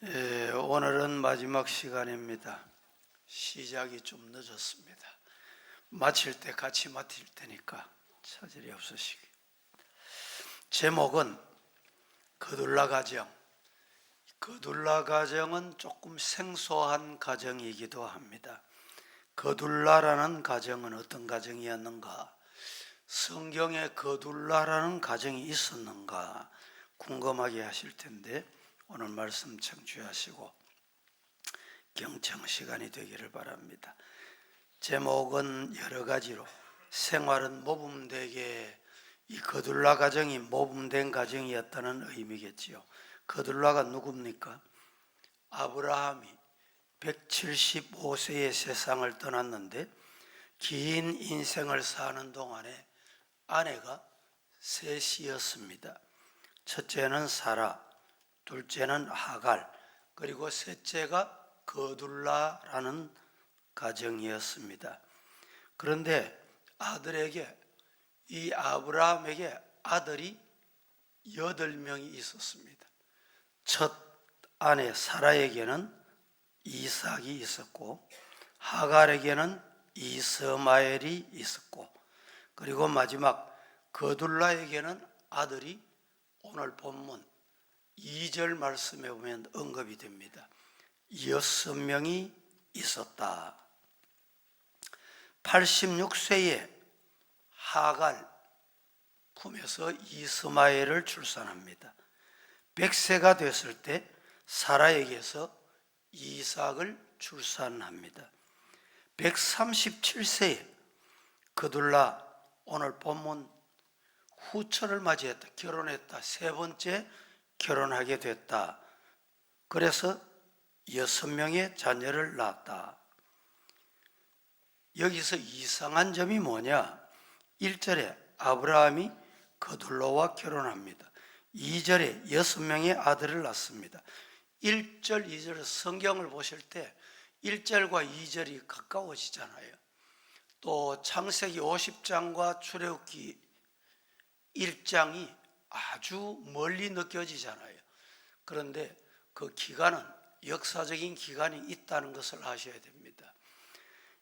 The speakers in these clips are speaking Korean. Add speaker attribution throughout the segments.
Speaker 1: 오늘은 마지막 시간입니다. 시작이 좀 늦었습니다. 마칠 때 같이 마칠 테니까 차질이 없으시기. 제목은 거둘라 가정. 거둘라 가정은 조금 생소한 가정이기도 합니다. 거둘라라는 가정은 어떤 가정이었는가? 성경에 거둘라라는 가정이 있었는가? 궁금하게 하실 텐데 오늘 말씀 청취하시고 경청 시간이 되기를 바랍니다. 제목은 여러 가지로 생활은 모범되게, 이 거둘라 가정이 모범된 가정이었다는 의미겠지요. 거둘라가 누굽니까? 아브라함이 175세에 세상을 떠났는데 긴 인생을 사는 동안에 아내가 셋이었습니다. 첫째는 사라, 둘째는 하갈, 그리고 셋째가 거둘라라는 가정이었습니다. 그런데 이 아브라함에게 아들이 8명이 있었습니다. 첫 아내 사라에게는 이삭이 있었고, 하갈에게는 이스마엘이 있었고, 그리고 마지막 거둘라에게는 아들이 오늘 본문 2절 말씀에 보면 언급이 됩니다. 6명이 있었다. 86세에 하갈 품에서 이스마엘을 출산합니다. 100세가 됐을 때 사라에게서 이삭을 출산합니다. 137세에 거둘라, 오늘 본문 후처를 맞이했다, 결혼했다, 세 번째 결혼하게 됐다. 그래서 6명의 자녀를 낳았다. 여기서 이상한 점이 뭐냐? 1절에 아브라함이 거둘라와 결혼합니다. 2절에 6명의 아들을 낳습니다. 1절, 2절 성경을 보실 때 1절과 2절이 가까워지잖아요. 또 창세기 50장과 출애굽기 1장이 아주 멀리 느껴지잖아요. 그런데 그 기간은 역사적인 기간이 있다는 것을 아셔야 됩니다.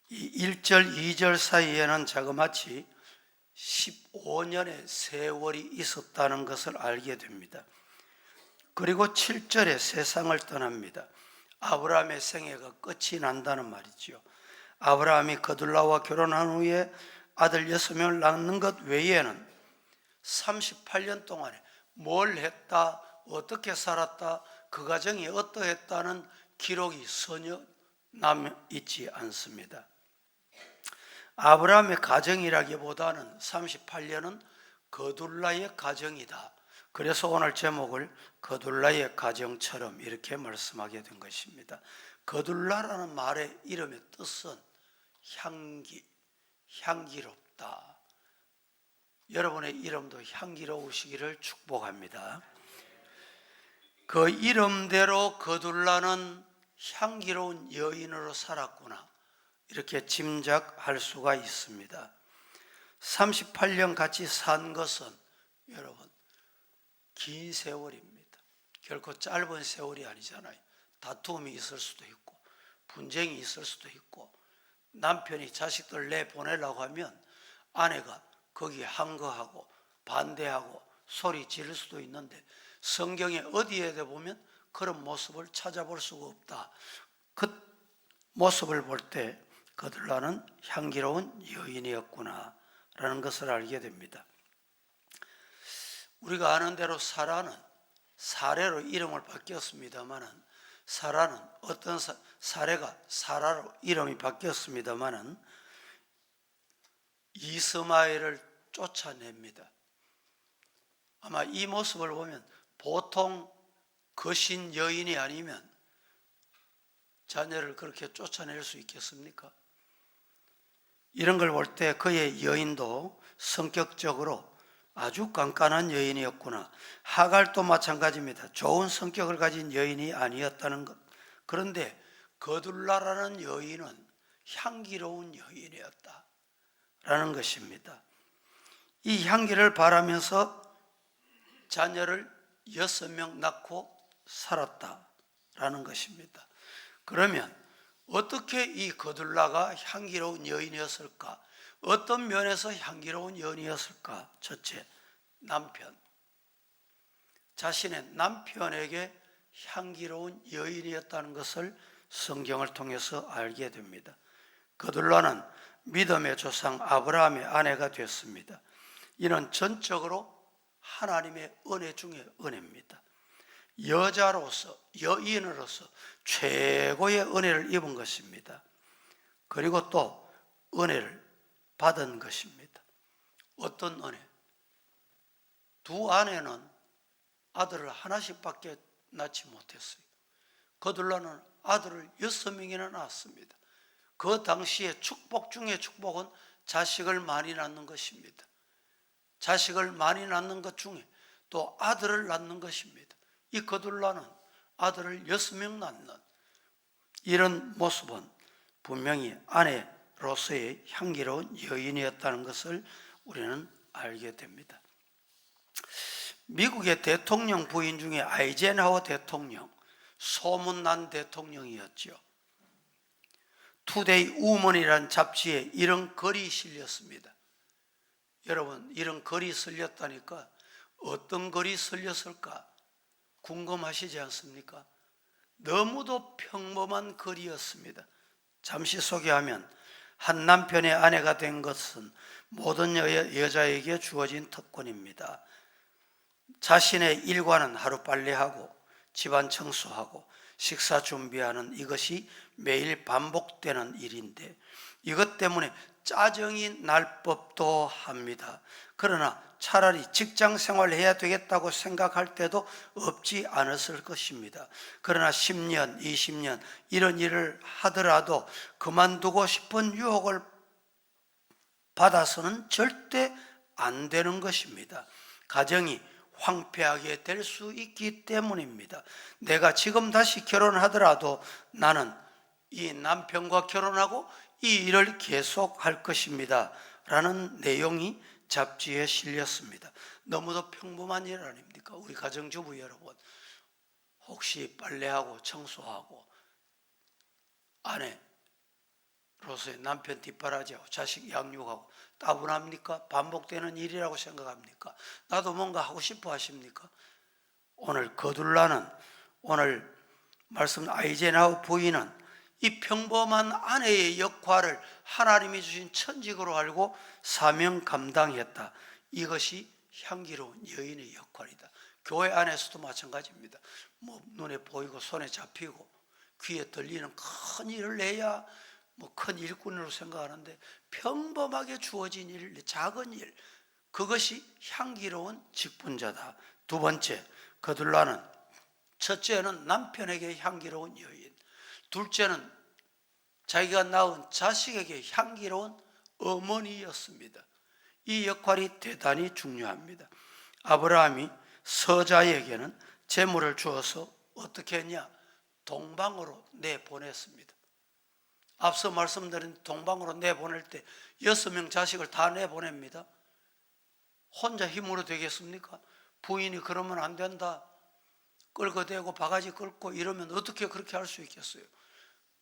Speaker 1: 이 1절, 2절 사이에는 자그마치 15년의 세월이 있었다는 것을 알게 됩니다. 그리고 7절에 세상을 떠납니다. 아브라함의 생애가 끝이 난다는 말이죠. 아브라함이 거둘라와 결혼한 후에 아들 6명을 낳는 것 외에는 38년 동안에 뭘 했다, 어떻게 살았다, 그 가정이 어떠했다는 기록이 전혀 남아있지 않습니다. 아브라함의 가정이라기보다는 38년은 거둘라의 가정이다. 그래서 오늘 제목을 거둘라의 가정처럼 이렇게 말씀하게 된 것입니다. 거둘라라는 말의 이름의 뜻은 향기롭다. 여러분의 이름도 향기로우시기를 축복합니다. 그 이름대로 거둘라는 향기로운 여인으로 살았구나, 이렇게 짐작할 수가 있습니다. 38년 같이 산 것은 여러분 긴 세월입니다. 결코 짧은 세월이 아니잖아요. 다툼이 있을 수도 있고 분쟁이 있을 수도 있고, 남편이 자식들 내보내려고 하면 아내가 거기에 항거하고 반대하고 소리 지를 수도 있는데, 성경에 어디에 보면 그런 모습을 찾아볼 수가 없다. 그 모습을 볼 때 거둘라는 향기로운 여인이었구나 라는 것을 알게 됩니다. 우리가 아는 대로 사라는 사레로 이름을 바뀌었습니다마는, 사라는 어떤 사레가 사라로 이름이 바뀌었습니다마는 이스마엘을 쫓아냅니다. 아마 이 모습을 보면 보통 거신 여인이 아니면 자녀를 그렇게 쫓아낼 수 있겠습니까? 이런 걸 볼 때 그의 여인도 성격적으로 아주 깐깐한 여인이었구나. 하갈도 마찬가지입니다. 좋은 성격을 가진 여인이 아니었다는 것. 그런데 거둘라라는 여인은 향기로운 여인이었다 라는 것입니다. 이 향기를 바라면서 자녀를 6명 낳고 살았다 라는 것입니다. 그러면 어떻게 이 거둘라가 향기로운 여인이었을까? 어떤 면에서 향기로운 여인이었을까? 첫째, 남편. 자신의 남편에게 향기로운 여인이었다는 것을 성경을 통해서 알게 됩니다. 거둘라는 믿음의 조상 아브라함의 아내가 됐습니다. 이는 전적으로 하나님의 은혜 중에 은혜입니다. 여자로서, 여인으로서 최고의 은혜를 입은 것입니다. 그리고 또 은혜를 받은 것입니다. 어떤 은혜? 두 아내는 아들을 하나씩밖에 낳지 못했어요. 거둘라는 아들을 6명이나 낳았습니다. 그 당시에 축복 중에 축복은 자식을 많이 낳는 것입니다. 자식을 많이 낳는 것 중에 또 아들을 낳는 것입니다. 이 거둘라는 아들을 6명 낳는 이런 모습은 분명히 아내로서의 향기로운 여인이었다는 것을 우리는 알게 됩니다. 미국의 대통령 부인 중에 아이젠하워 대통령, 소문난 대통령이었죠. 투데이 우먼이라는 잡지에 이런 글이 실렸습니다. 여러분, 이런 글이 실렸다니까 어떤 글이 실렸을까 궁금하시지 않습니까? 너무도 평범한 글이었습니다. 잠시 소개하면, 한 남편의 아내가 된 것은 모든 여자에게 주어진 특권입니다. 자신의 일과는 하루 빨래하고 집안 청소하고 식사 준비하는 이것이 매일 반복되는 일인데 이것 때문에 짜증이 날 법도 합니다. 그러나 차라리 직장 생활해야 되겠다고 생각할 때도 없지 않았을 것입니다. 그러나 10년, 20년 이런 일을 하더라도 그만두고 싶은 유혹을 받아서는 절대 안 되는 것입니다. 가정이 황폐하게 될 수 있기 때문입니다. 내가 지금 다시 결혼하더라도 나는 이 남편과 결혼하고 이 일을 계속할 것입니다. 라는 내용이 잡지에 실렸습니다. 너무도 평범한 일 아닙니까? 우리 가정주부 여러분, 혹시 빨래하고 청소하고 아내로서의 남편 뒷바라지하고 자식 양육하고 따분합니까? 반복되는 일이라고 생각합니까? 나도 뭔가 하고 싶어 하십니까? 오늘 거둘라는, 오늘 말씀 아이젠하워 부인은 이 평범한 아내의 역할을 하나님이 주신 천직으로 알고 사명 감당했다. 이것이 향기로운 여인의 역할이다. 교회 안에서도 마찬가지입니다. 뭐 눈에 보이고 손에 잡히고 귀에 들리는 큰 일을 내야 큰 일꾼으로 생각하는데 평범하게 주어진 일, 작은 일, 그것이 향기로운 직분자다. 두 번째, 거둘라는 첫째는 남편에게 향기로운 여인, 둘째는 자기가 낳은 자식에게 향기로운 어머니였습니다. 이 역할이 대단히 중요합니다. 아브라함이 서자에게는 재물을 주어서 어떻게 했냐? 동방으로 내보냈습니다. 앞서 말씀드린 동방으로 내보낼 때 6명 자식을 다 내보냅니다. 혼자 힘으로 되겠습니까? 부인이 그러면 안 된다, 끌고 대고 바가지 끌고 이러면 어떻게 그렇게 할 수 있겠어요?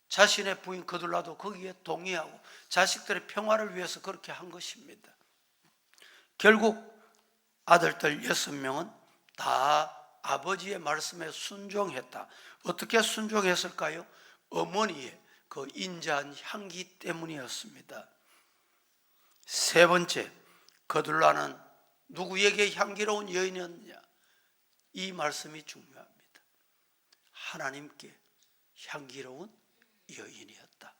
Speaker 1: 자신의 부인 거둘라도 거기에 동의하고 자식들의 평화를 위해서 그렇게 한 것입니다. 결국 아들들 6명은 다 아버지의 말씀에 순종했다. 어떻게 순종했을까요? 어머니의 그 인자한 향기 때문이었습니다. 세 번째, 거둘라는 누구에게 향기로운 여인이었냐? 이 말씀이 중요합니다. 하나님께 향기로운 여인이었다.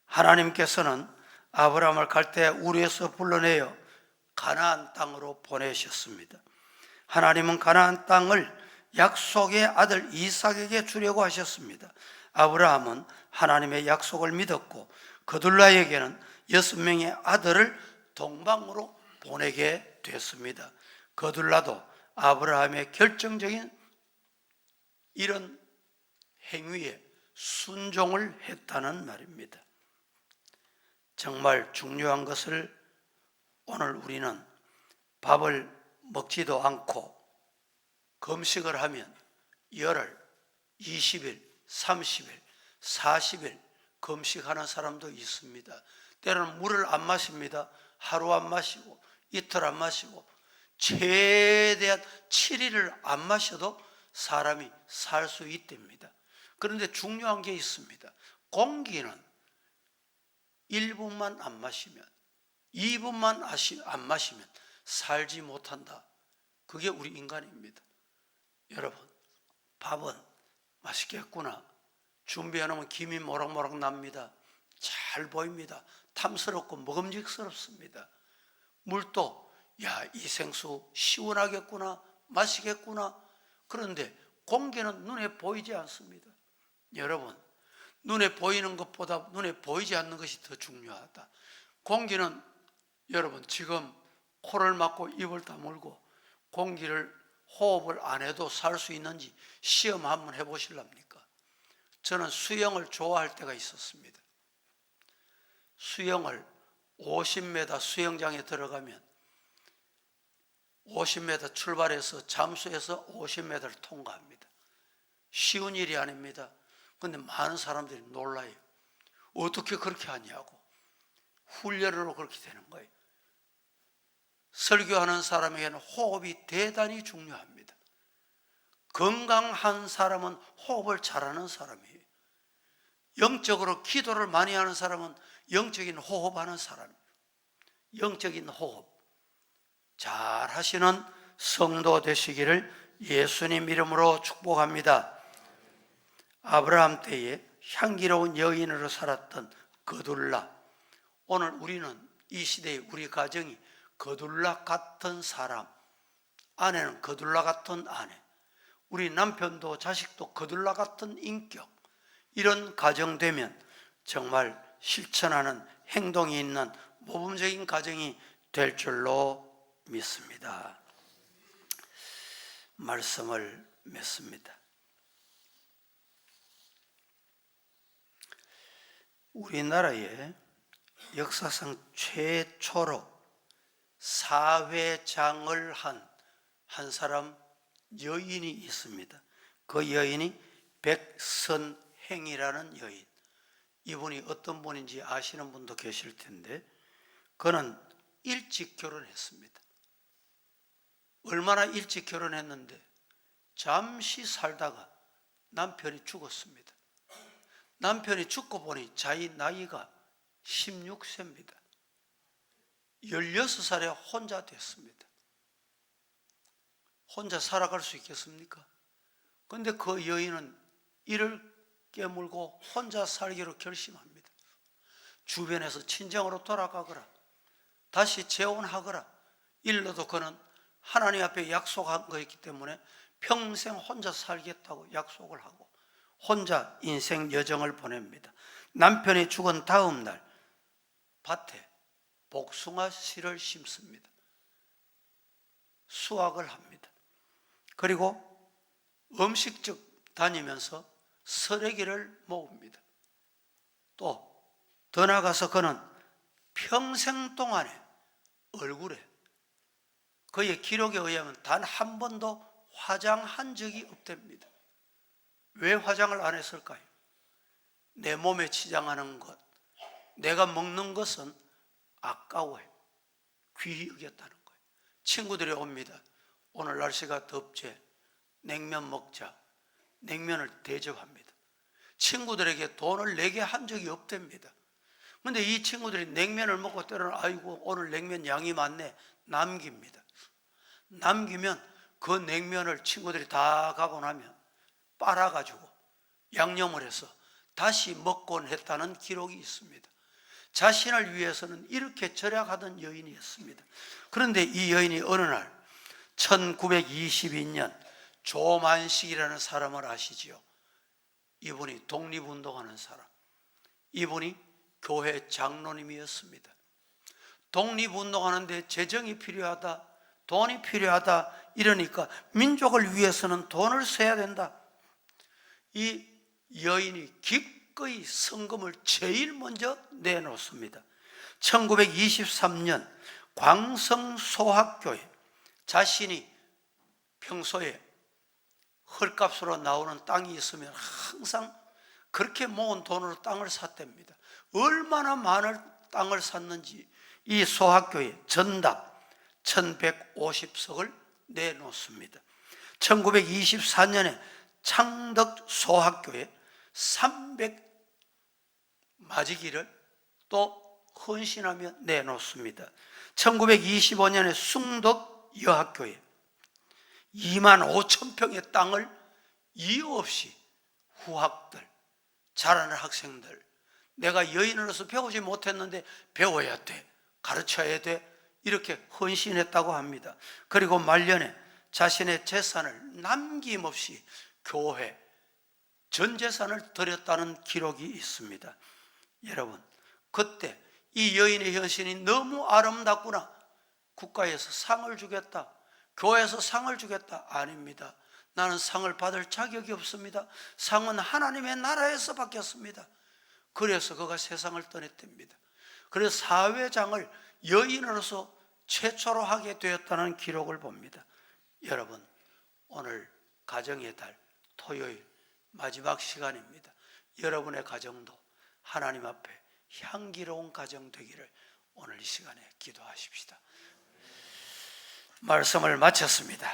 Speaker 1: 하나님께서는 아브라함을 갈대 우르에서 불러내어 가나안 땅으로 보내셨습니다. 하나님은 가나안 땅을 약속의 아들 이삭에게 주려고 하셨습니다. 아브라함은 하나님의 약속을 믿었고 거둘라에게는 6명의 아들을 동방으로 보내게 됐습니다. 거둘라도 아브라함의 결정적인 이런 행위에 순종을 했다는 말입니다. 정말 중요한 것을 오늘 우리는 밥을 먹지도 않고 금식을 하면 열흘, 20일, 30일, 40일 금식하는 사람도 있습니다. 때로는 물을 안 마십니다. 하루 안 마시고 이틀 안 마시고 최대한 7일을 안 마셔도 사람이 살 수 있답니다. 그런데 중요한 게 있습니다. 공기는 1분만 안 마시면, 2분만 안 마시면 살지 못한다. 그게 우리 인간입니다. 여러분, 밥은 맛있겠구나. 준비해 놓으면 김이 모락모락 납니다. 잘 보입니다. 탐스럽고 먹음직스럽습니다. 물도 이 생수 시원하겠구나, 마시겠구나. 그런데 공기는 눈에 보이지 않습니다. 여러분, 눈에 보이는 것보다 눈에 보이지 않는 것이 더 중요하다. 공기는 여러분 지금 코를 막고 입을 다물고 공기를 호흡을 안 해도 살 수 있는지 시험 한번 해보실랍니까? 저는 수영을 좋아할 때가 있었습니다. 수영을 50m 수영장에 들어가면 50m 출발해서 잠수해서 50m를 통과합니다. 쉬운 일이 아닙니다. 그런데 많은 사람들이 놀라요. 어떻게 그렇게 하냐고. 훈련으로 그렇게 되는 거예요. 설교하는 사람에게는 호흡이 대단히 중요합니다. 건강한 사람은 호흡을 잘하는 사람이에요. 영적으로 기도를 많이 하는 사람은 영적인 호흡하는 사람이에요. 영적인 호흡 잘 하시는 성도 되시기를 예수님 이름으로 축복합니다. 아브라함 때에 향기로운 여인으로 살았던 거둘라, 오늘 우리는 이 시대에 우리 가정이 거둘라 같은 사람, 아내는 거둘라 같은 아내, 우리 남편도 자식도 거둘라 같은 인격, 이런 가정 되면 정말 실천하는 행동이 있는 모범적인 가정이 될 줄로 믿습니다. 말씀을 맺습니다. 우리나라에 역사상 최초로 사회장을 한 사람 여인이 있습니다. 그 여인이 백선행이라는 여인. 이분이 어떤 분인지 아시는 분도 계실 텐데, 그는 일찍 결혼했습니다. 얼마나 일찍 결혼했는데 잠시 살다가 남편이 죽었습니다. 남편이 죽고 보니 자기 나이가 16세입니다. 16살에 혼자 됐습니다. 혼자 살아갈 수 있겠습니까? 그런데 그 여인은 이를 깨물고 혼자 살기로 결심합니다. 주변에서 친정으로 돌아가거라, 다시 재혼하거라, 일러도 그는 하나님 앞에 약속한 거였기 때문에 평생 혼자 살겠다고 약속을 하고 혼자 인생 여정을 보냅니다. 남편이 죽은 다음 날 밭에 복숭아 씨를 심습니다. 수확을 합니다. 그리고 음식집 다니면서 쓰레기를 모읍니다. 또 더 나아가서 그는 평생 동안에 얼굴에, 그의 기록에 의하면 단 한 번도 화장한 적이 없답니다. 왜 화장을 안 했을까요? 내 몸에 치장하는 것, 내가 먹는 것은 아까워요. 귀히 여겼다는 거예요. 친구들이 옵니다. 오늘 날씨가 덥지? 냉면 먹자. 냉면을 대접합니다. 친구들에게 돈을 내게 한 적이 없답니다. 그런데 이 친구들이 냉면을 먹고 때로는 아이고 오늘 냉면 양이 많네, 남깁니다. 남기면 그 냉면을 친구들이 다 가고 나면 빨아가지고 양념을 해서 다시 먹곤 했다는 기록이 있습니다. 자신을 위해서는 이렇게 절약하던 여인이었습니다. 그런데 이 여인이 어느 날 1922년 조만식이라는 사람을 아시지요? 이분이 독립운동하는 사람, 이분이 교회 장로님이었습니다. 독립운동하는데 재정이 필요하다, 돈이 필요하다 이러니까 민족을 위해서는 돈을 써야 된다. 이 여인이 기꺼이 성금을 제일 먼저 내놓습니다. 1923년 광성소학교에 자신이 평소에 헐값으로 나오는 땅이 있으면 항상 그렇게 모은 돈으로 땅을 샀답니다. 얼마나 많은 땅을 샀는지 이 소학교에 전답 1150석을 내놓습니다. 1924년에 창덕 소학교에 300 맞이기를 또 헌신하며 내놓습니다. 1925년에 숭덕 여학교에 2만 5천 평의 땅을 이유 없이 후학들, 자라는 학생들, 내가 여인으로서 배우지 못했는데 배워야 돼, 가르쳐야 돼, 이렇게 헌신했다고 합니다. 그리고 말년에 자신의 재산을 남김없이 교회 전 재산을 드렸다는 기록이 있습니다. 여러분, 그때 이 여인의 헌신이 너무 아름답구나. 국가에서 상을 주겠다, 교회에서 상을 주겠다. 아닙니다. 나는 상을 받을 자격이 없습니다. 상은 하나님의 나라에서 받겠습니다. 그래서 그가 세상을 떠났답니다. 그래서 사회장을 여인으로서 최초로 하게 되었다는 기록을 봅니다. 여러분, 오늘 가정의 달 토요일 마지막 시간입니다. 여러분의 가정도 하나님 앞에 향기로운 가정 되기를 오늘 이 시간에 기도하십시다. 말씀을 마쳤습니다.